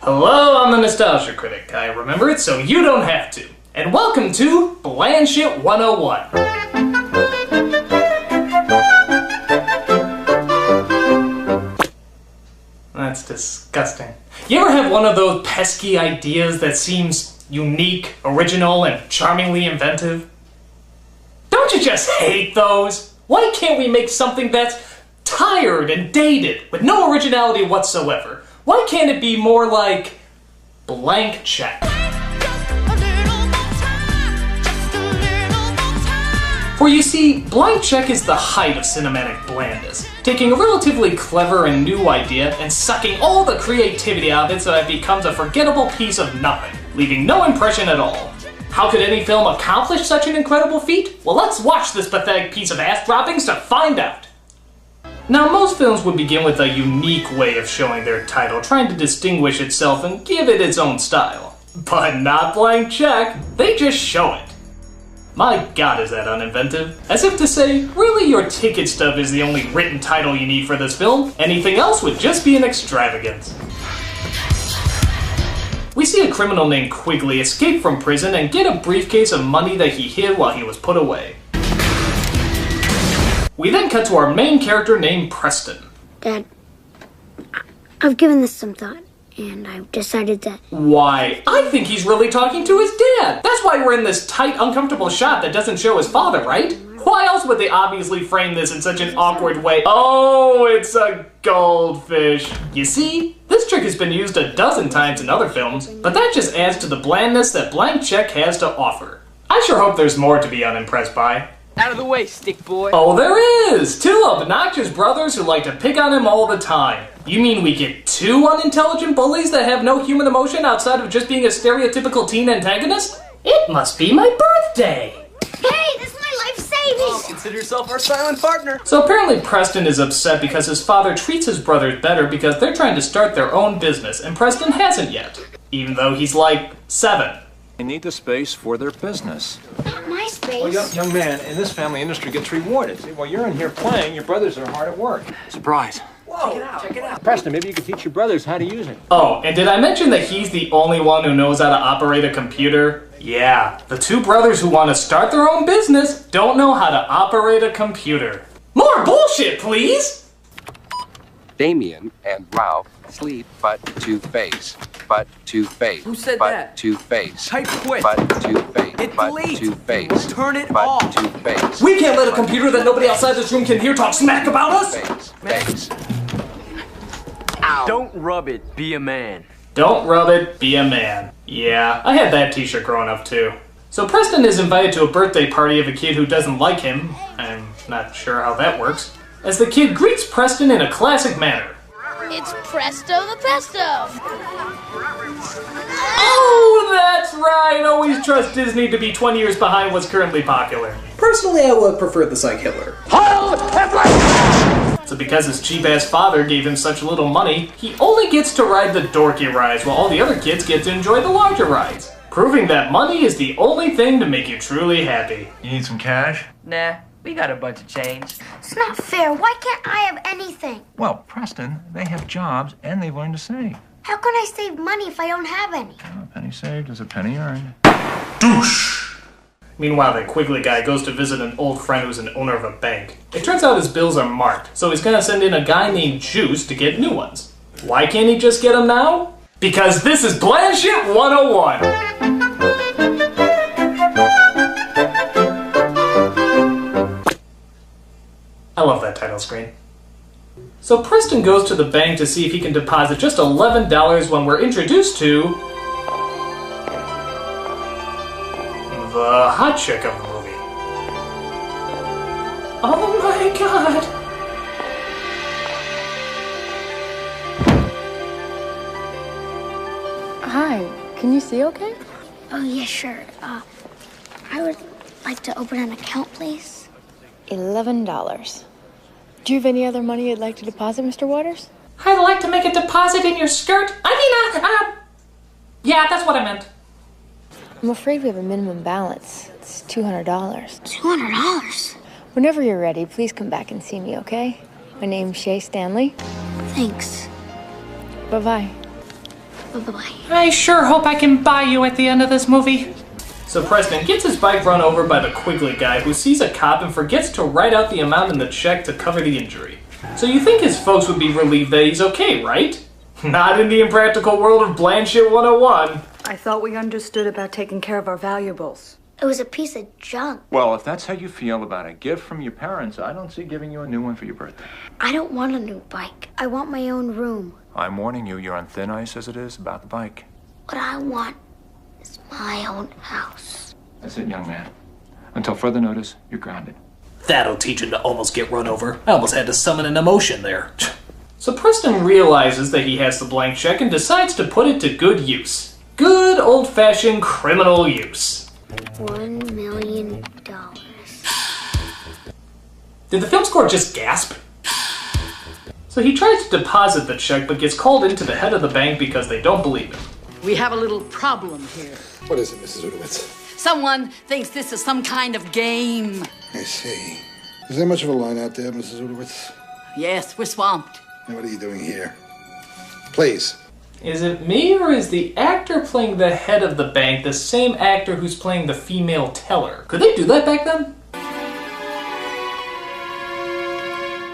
Hello, I'm the Nostalgia Critic. I remember it so you don't have to. And welcome to Blanchett 101. That's disgusting. You ever have one of those pesky ideas that seems unique, original, and charmingly inventive? Don't you just hate those? Why can't we make something that's tired and dated, with no originality whatsoever? Why can't it be more like blank check? For you see, blank check is the height of cinematic blandness, taking a relatively clever and new idea and sucking all the creativity out of it so that it becomes a forgettable piece of nothing, leaving no impression at all. How could any film accomplish such an incredible feat? Well, let's watch this pathetic piece of ass droppings to find out. Now, most films would begin with a unique way of showing their title, trying to distinguish itself and give it its own style. But not Blank Check, they just show it. My god, is that uninventive? As if to say, really your ticket stub is the only written title you need for this film, anything else would just be an extravagance. We see a criminal named Quigley escape from prison and get a briefcase of money that he hid while he was put away. We then cut to our main character named Preston. Dad, I've given this some thought, and I've decided that... Why, I think he's really talking to his dad! That's why we're in this tight, uncomfortable shot that doesn't show his father, right? Why else would they obviously frame this in such an awkward way? Oh, it's a goldfish. You see, this trick has been used a dozen times in other films, but that just adds to the blandness that Blank Check has to offer. I sure hope there's more to be unimpressed by. Out of the way, stick boy. Oh, there is! Two obnoxious brothers who like to pick on him all the time. You mean we get two unintelligent bullies that have no human emotion outside of just being a stereotypical teen antagonist? It must be my birthday! Hey, this is my life savings! Oh, consider yourself our silent partner. So apparently Preston is upset because his father treats his brothers better because they're trying to start their own business, and Preston hasn't yet. Even though he's like 7. They need the space for their business. Not my space. Well, young man in this family industry gets rewarded. See, while you're in here playing, your brothers are hard at work. Surprise. Whoa, check it out. Preston, maybe you could teach your brothers how to use it. Oh, and did I mention that he's the only one who knows how to operate a computer? Yeah, the two brothers who want to start their own business don't know how to operate a computer. More bullshit, please! Damien and Ralph sleep but to face. But to face. Who said but that? To face. Type quick. But to face. Hit but delete. to face. Turn it but off. To face. We can't let a computer that nobody outside this room can hear talk smack about us! Face. Ow. Don't rub it, be a man. Don't rub it, be a man. Yeah, I had that t-shirt growing up too. So Preston is invited to a birthday party of a kid who doesn't like him. I'm not sure how that works. As the kid greets Preston in a classic manner. It's Presto the Pesto! Oh, that's right! Always trust Disney to be 20 years behind what's currently popular. Personally, I would prefer the Psych Hitler. So because his cheap-ass father gave him such little money, he only gets to ride the dorky rides while all the other kids get to enjoy the larger rides. Proving that money is the only thing to make you truly happy. You need some cash? Nah, we got a bunch of change. It's not fair. Why can't I have anything? Well, Preston, they have jobs and they've learned to save. How can I save money if I don't have any? A penny saved is a penny earned. Douche! Meanwhile, the Quigley guy goes to visit an old friend who's an owner of a bank. It turns out his bills are marked, so he's gonna send in a guy named Juice to get new ones. Why can't he just get them now? Because this is Blanchett 101! I love that title screen. So Preston goes to the bank to see if he can deposit just $11 when we're introduced to the hot chick of the movie. Oh my god! Hi, can you see okay? Oh, yeah, sure. I would like to open an account, please. $11. Do you have any other money you'd like to deposit, Mr. Waters? I'd like to make a deposit in your skirt. Yeah, that's what I meant. I'm afraid we have a minimum balance. It's $200. $200? Whenever you're ready, please come back and see me, okay? My name's Shay Stanley. Thanks. Bye-bye. Bye-bye. I sure hope I can buy you at the end of this movie. So Preston gets his bike run over by the Quigley guy, who sees a cop and forgets to write out the amount in the check to cover the injury. So you think his folks would be relieved that he's okay, right? Not in the impractical world of Blanchett 101. I thought we understood about taking care of our valuables. It was a piece of junk. Well, if that's how you feel about a gift from your parents, I don't see giving you a new one for your birthday. I don't want a new bike. I want my own room. I'm warning you, you're on thin ice as it is about the bike. What I want is my own house. That's it, young man. Until further notice, you're grounded. That'll teach him to almost get run over. I almost had to summon an emotion there. So Preston realizes that he has the blank check and decides to put it to good use. Good old-fashioned criminal use. $1 million. Did the film score just gasp? So he tries to deposit the check but gets called into the head of the bank because they don't believe him. We have a little problem here. What is it, Mrs. Udowitz? Someone thinks this is some kind of game. I see. Is there much of a line out there, Mrs. Udowitz? Yes, we're swamped. And what are you doing here? Please. Is it me, or is the actor playing the head of the bank the same actor who's playing the female teller? Could they do that back then?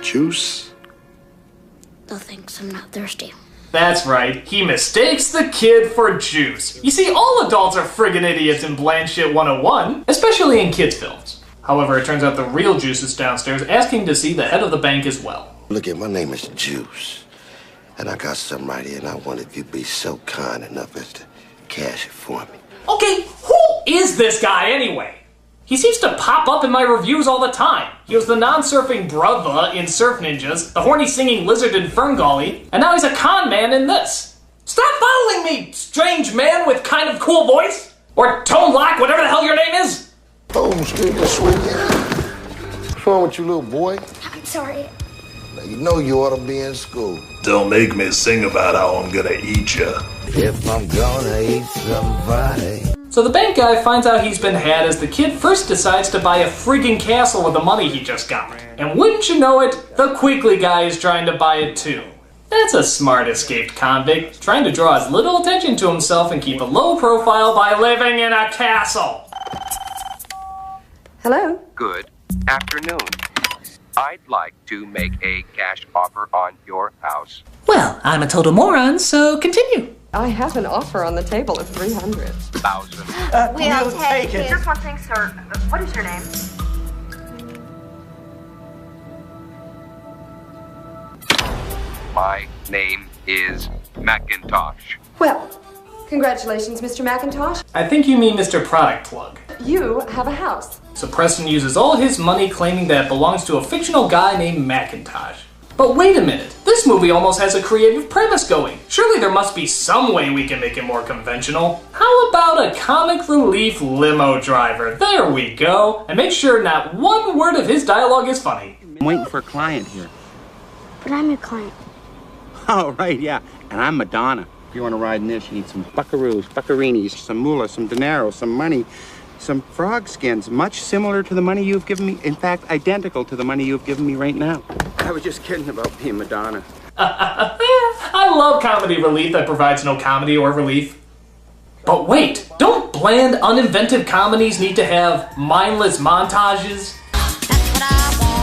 Juice? No thanks, I'm not thirsty. That's right, he mistakes the kid for juice. You see, all adults are friggin' idiots in Blanchett 101, especially in kids' films. However, it turns out the real Juice is downstairs asking to see the head of the bank as well. Look, my name is Juice, and I got something right here, and I wonder if you'd be so kind enough as to cash it for me. Okay, who is this guy anyway? He seems to pop up in my reviews all the time. He was the non-surfing brother in Surf Ninjas, the horny singing lizard in Ferngully, and now he's a con man in this. Stop following me, strange man with kind of cool voice! Or Tone Lock, whatever the hell your name is! Oh, excuse me, sweetie. What's wrong with you, little boy? I'm sorry. Now, you know you ought to be in school. Don't make me sing about how I'm gonna eat you. If I'm gonna eat somebody. So the bank guy finds out he's been had as the kid first decides to buy a friggin' castle with the money he just got. And wouldn't you know it, the Quigley guy is trying to buy it too. That's a smart escaped convict, trying to draw as little attention to himself and keep a low profile by living in a castle. Hello? Good afternoon. I'd like to make a cash offer on your house. Well, I'm a total moron, so continue. I have an offer on the table of $300,000. We'll take it. Just one thing, sir. What is your name? My name is Macintosh. Well, congratulations, Mr. McIntosh. I think you mean Mr. Product Plug. You have a house. So Preston uses all his money claiming that it belongs to a fictional guy named Macintosh. But wait a minute, this movie almost has a creative premise going. Surely there must be some way we can make it more conventional. How about a comic relief limo driver? There we go. And make sure not one word of his dialogue is funny. I'm waiting for a client here. But I'm your client. Oh, right, yeah. And I'm Madonna. If you want to ride in this, you need some buckaroos, buccarinis, some moolah, some dinero, some money, some frog skins, much similar to the money you've given me. In fact, identical to the money you've given me right now. I was just kidding about being Madonna. I love comedy relief that provides no comedy or relief. But wait, don't bland, uninventive comedies need to have mindless montages?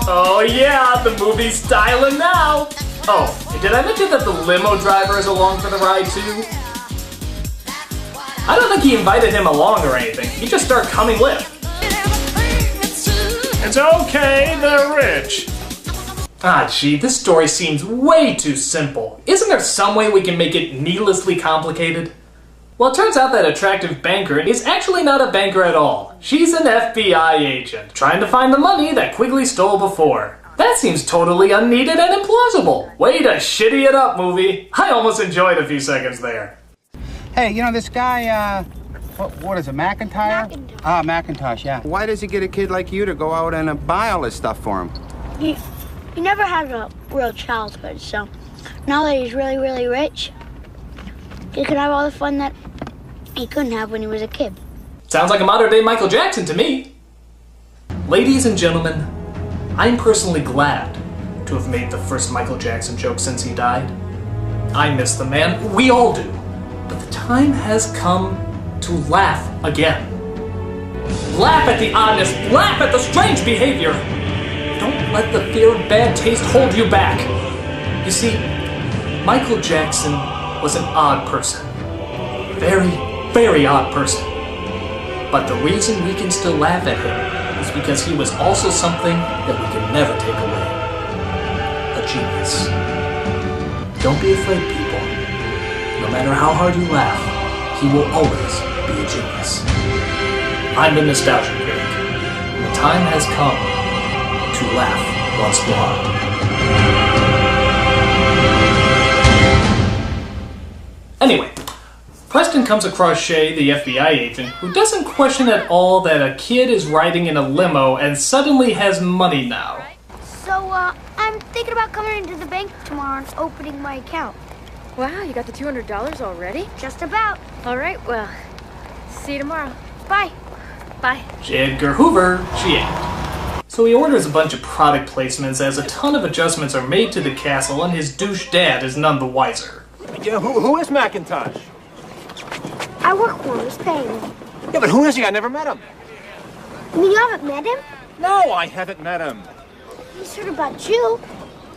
Oh yeah, the movie's styling now! Oh, and did I mention that the limo driver is along for the ride too? I don't think he invited him along or anything. He just started coming with. It's okay, they're rich. Ah, gee, this story seems way too simple. Isn't there some way we can make it needlessly complicated? Well, it turns out that attractive banker is actually not a banker at all. She's an FBI agent, trying to find the money that Quigley stole before. That seems totally unneeded and implausible. Way to shitty it up, movie. I almost enjoyed a few seconds there. Hey, you know this guy, what is it, McIntyre? Macintosh. Ah, Macintosh, yeah. Why does he get a kid like you to go out and buy all this stuff for him? He never had a real childhood, so now that he's really, really rich, he can have all the fun that he couldn't have when he was a kid. Sounds like a modern-day Michael Jackson to me. Ladies and gentlemen, I'm personally glad to have made the first Michael Jackson joke since he died. I miss the man. We all do. But the time has come to laugh again. Laugh at the oddness, laugh at the strange behavior. Don't let the fear of bad taste hold you back. You see, Michael Jackson was an odd person. Very, very odd person. But the reason we can still laugh at him is because he was also something that we can never take away. A genius. Don't be afraid, people. No matter how hard you laugh, he will always be a genius. I'm the Nostalgia Critic. The time has come to laugh once more. Anyway, Preston comes across Shay, the FBI agent, who doesn't question at all that a kid is riding in a limo and suddenly has money now. So, I'm thinking about coming into the bank tomorrow and opening my account. Wow, you got the $200 already? Just about. All right, well, see you tomorrow. Bye. Bye. J. Edgar Hoover, she ain't. So he orders a bunch of product placements as a ton of adjustments are made to the castle and his douche dad is none the wiser. Yeah, who is McIntosh? I work for him. He's paying me. Yeah, but who is he? I never met him. I mean, you haven't met him? No, I haven't met him. He's heard about you.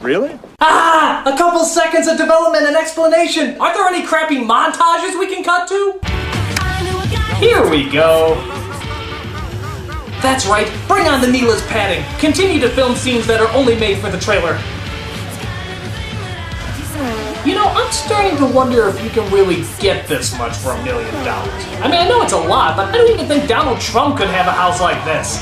Really? Ah! A couple seconds of development and explanation! Aren't there any crappy montages we can cut to? Here we go! That's right, bring on the needless padding! Continue to film scenes that are only made for the trailer. You know, I'm starting to wonder if you can really get this much for $1 million. I mean, I know it's a lot, but I don't even think Donald Trump could have a house like this.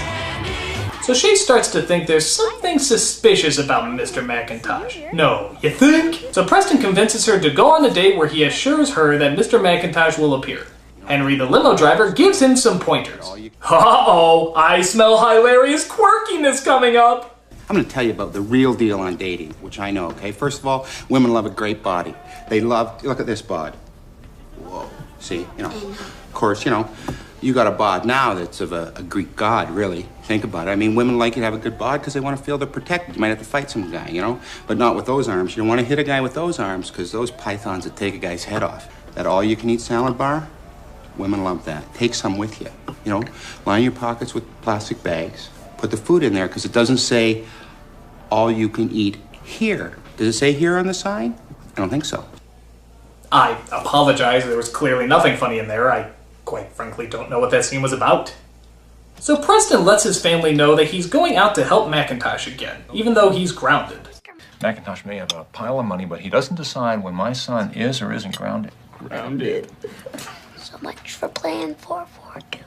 So she starts to think there's something suspicious about Mr. McIntosh. No, you think? So Preston convinces her to go on a date where he assures her that Mr. McIntosh will appear. Henry, the limo driver, gives him some pointers. Uh-oh, I smell hilarious quirkiness coming up. I'm going to tell you about the real deal on dating, which I know, okay? First of all, women love a great body. They love, look at this bod. Whoa, see, you know, of course, you know, you got a bod now that's of a Greek god, really. Think about it. I mean, women like you to have a good bod because they want to feel they're protected. You might have to fight some guy, you know? But not with those arms. You don't want to hit a guy with those arms because those pythons would take a guy's head off. That all-you-can-eat salad bar, women love that. Take some with you, you know? Line your pockets with plastic bags. Put the food in there because it doesn't say all you can eat here. Does it say here on the sign? I don't think so. I apologize. There was clearly nothing funny in there. I quite frankly don't know what that scene was about. So Preston lets his family know that he's going out to help McIntosh again, even though he's grounded. McIntosh may have a pile of money, but he doesn't decide when my son is or isn't grounded. Grounded. So much for Plan 442.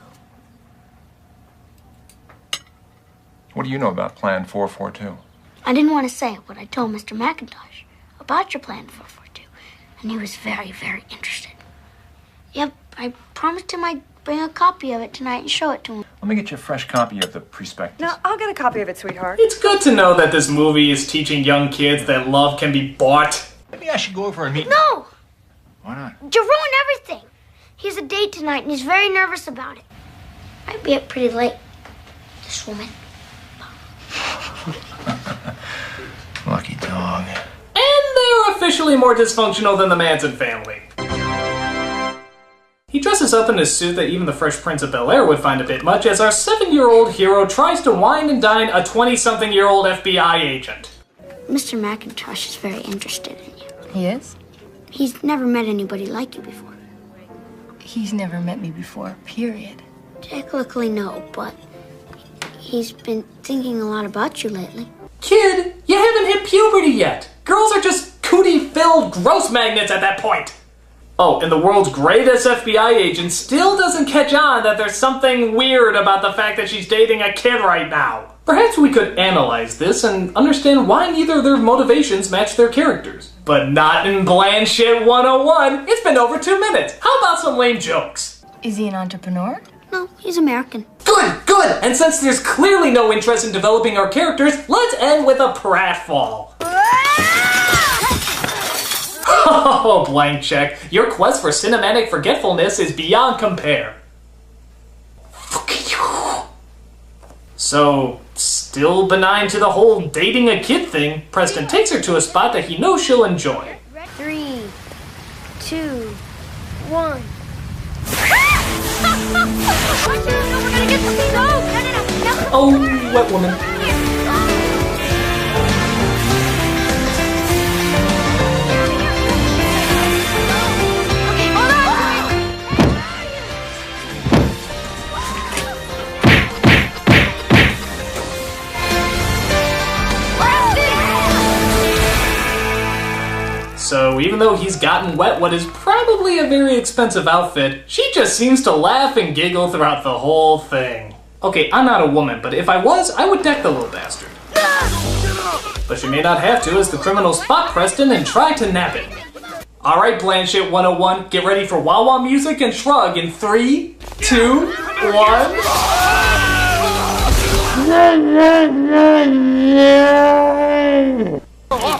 What do you know about Plan 442? I didn't want to say it, but I told Mr. McIntosh about your Plan 442, and he was very, very interested. Yep, I promised him I'd bring a copy of it tonight and show it to him. Let me get you a fresh copy of the prospectus. No, I'll get a copy of it, sweetheart. It's good to know that this movie is teaching young kids that love can be bought. Maybe I should go over and meet... No! Why not? You ruined everything. He has a date tonight, and he's very nervous about it. Might be up pretty late. This woman. Lucky dog. And they're officially more dysfunctional than the Manson family. He dresses up in a suit that even the Fresh Prince of Bel-Air would find a bit much as our 7-year-old hero tries to wine and dine a 20-something-year-old FBI agent. Mr. McIntosh is very interested in you. He is? He's never met anybody like you before. He's never met me before, period. Technically, no, but he's been thinking a lot about you lately. Kid, you haven't hit puberty yet. Girls are just cootie-filled gross magnets at that point. Oh, and the world's greatest FBI agent still doesn't catch on that there's something weird about the fact that she's dating a kid right now. Perhaps we could analyze this and understand why neither of their motivations match their characters. But not in Bland Shit 101. It's been over 2 minutes. How about some lame jokes? Is he an entrepreneur? No, he's American. Good, good! And since there's clearly no interest in developing our characters, let's end with a pratfall. Oh, blank check. Your quest for cinematic forgetfulness is beyond compare. Fuck you. So, still benign to the whole dating a kid thing, Preston takes her to a spot that he knows she'll enjoy. 3, 2, 1. We're gonna get some soap! No. Oh, wet woman. So even though he's gotten wet what is probably a very expensive outfit, she just seems to laugh and giggle throughout the whole thing. Okay, I'm not a woman, but if I was, I would deck the little bastard. But she may not have to as the criminals spot Preston and try to nab him. Alright, Blanchett 101, get ready for wah-wah music and shrug in 3, 2, 1...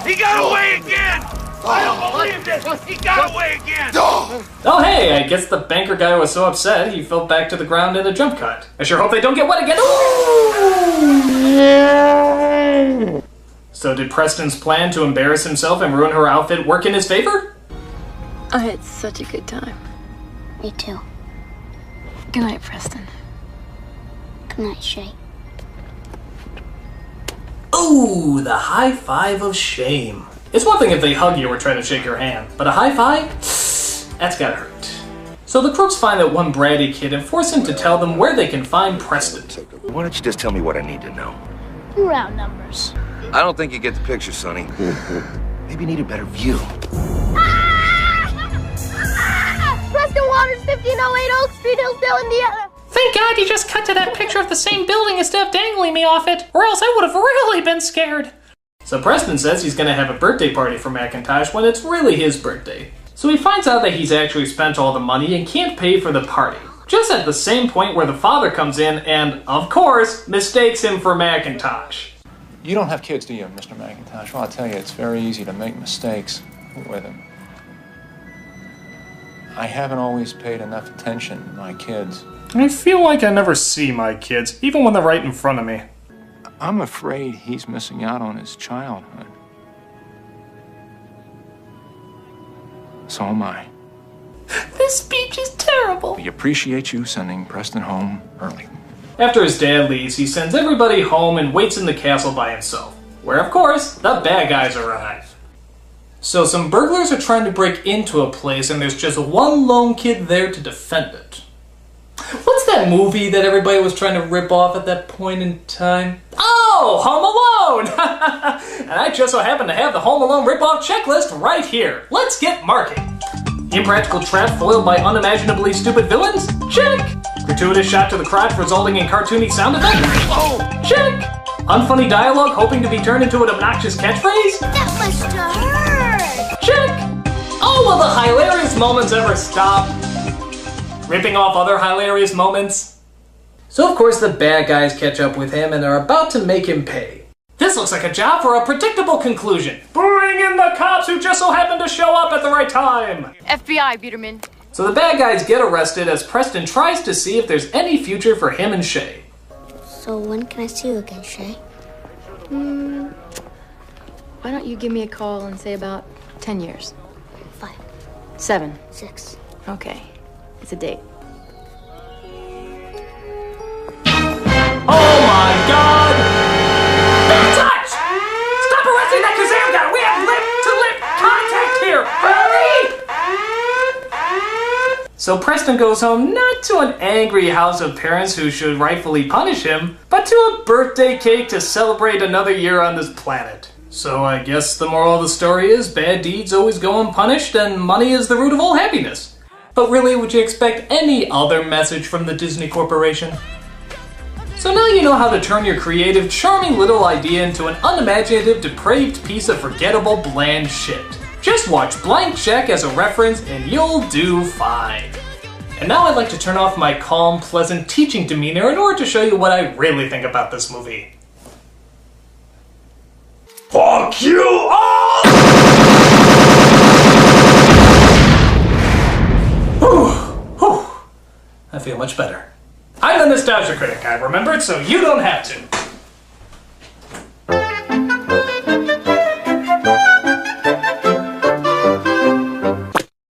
He got away again! I don't believe this! He got away again! Oh hey, I guess the banker guy was so upset he fell back to the ground in a jump cut. I sure hope they don't get wet again. Ooh! So did Preston's plan to embarrass himself and ruin her outfit work in his favor? I had such a good time. Me too. Good night, Preston. Good night, Shay. Ooh, the high five of shame. It's one thing if they hug you or try to shake your hand, but a high five? That's gotta hurt. So the crooks find that one bratty kid and force him to tell them where they can find Preston. Why don't you just tell me what I need to know? Round numbers. I don't think you get the picture, Sonny. Maybe you need a better view. Preston Waters, 1508 Oak Street, Hillsdale, Indiana. Thank God you just cut to that picture of the same building instead of dangling me off it, or else I would have really been scared. So Preston says he's gonna have a birthday party for McIntosh when it's really his birthday. So he finds out that he's actually spent all the money and can't pay for the party. Just at the same point where the father comes in and, of course, mistakes him for McIntosh. You don't have kids, do you, Mr. McIntosh? Well, I'll tell you, it's very easy to make mistakes with them. I haven't always paid enough attention to my kids. I feel like I never see my kids, even when they're right in front of me. I'm afraid he's missing out on his childhood. So am I. This speech is terrible. We appreciate you sending Preston home early. After his dad leaves, he sends everybody home and waits in the castle by himself, where of course, the bad guys arrive. So some burglars are trying to break into a place and there's just one lone kid there to defend it. What's that movie that everybody was trying to rip off at that point in time? Oh, Home Alone! And I just so happen to have the Home Alone rip-off checklist right here. Let's get marking. Impractical trap foiled by unimaginably stupid villains? Check! Gratuitous shot to the crotch resulting in cartoony sound effects? Check! Unfunny dialogue hoping to be turned into an obnoxious catchphrase? That must have hurt! Check! Oh, will the hilarious moments ever stop? Ripping off other hilarious moments? So of course the bad guys catch up with him and are about to make him pay. This looks like a job for a predictable conclusion. Bring in the cops who just so happen to show up at the right time! FBI, Biederman. So the bad guys get arrested as Preston tries to see if there's any future for him and Shay. So when can I see you again, Shay? Why don't you give me a call and say about 10 years? 5. 7. 6. Okay. It's a date. Oh my God! Bad touch! Stop arresting that Kazam guy! We have lip-to-lip contact here! Hurry! So Preston goes home not to an angry house of parents who should rightfully punish him, but to a birthday cake to celebrate another year on this planet. So I guess the moral of the story is bad deeds always go unpunished and money is the root of all happiness. But really, would you expect any other message from the Disney Corporation? So now you know how to turn your creative, charming little idea into an unimaginative, depraved piece of forgettable, bland shit. Just watch Blank Check as a reference and you'll do fine. And now I'd like to turn off my calm, pleasant teaching demeanor in order to show you what I really think about this movie. Fuck you all! I feel much better. I'm the Nostalgia Critic, I remembered, so you don't have to.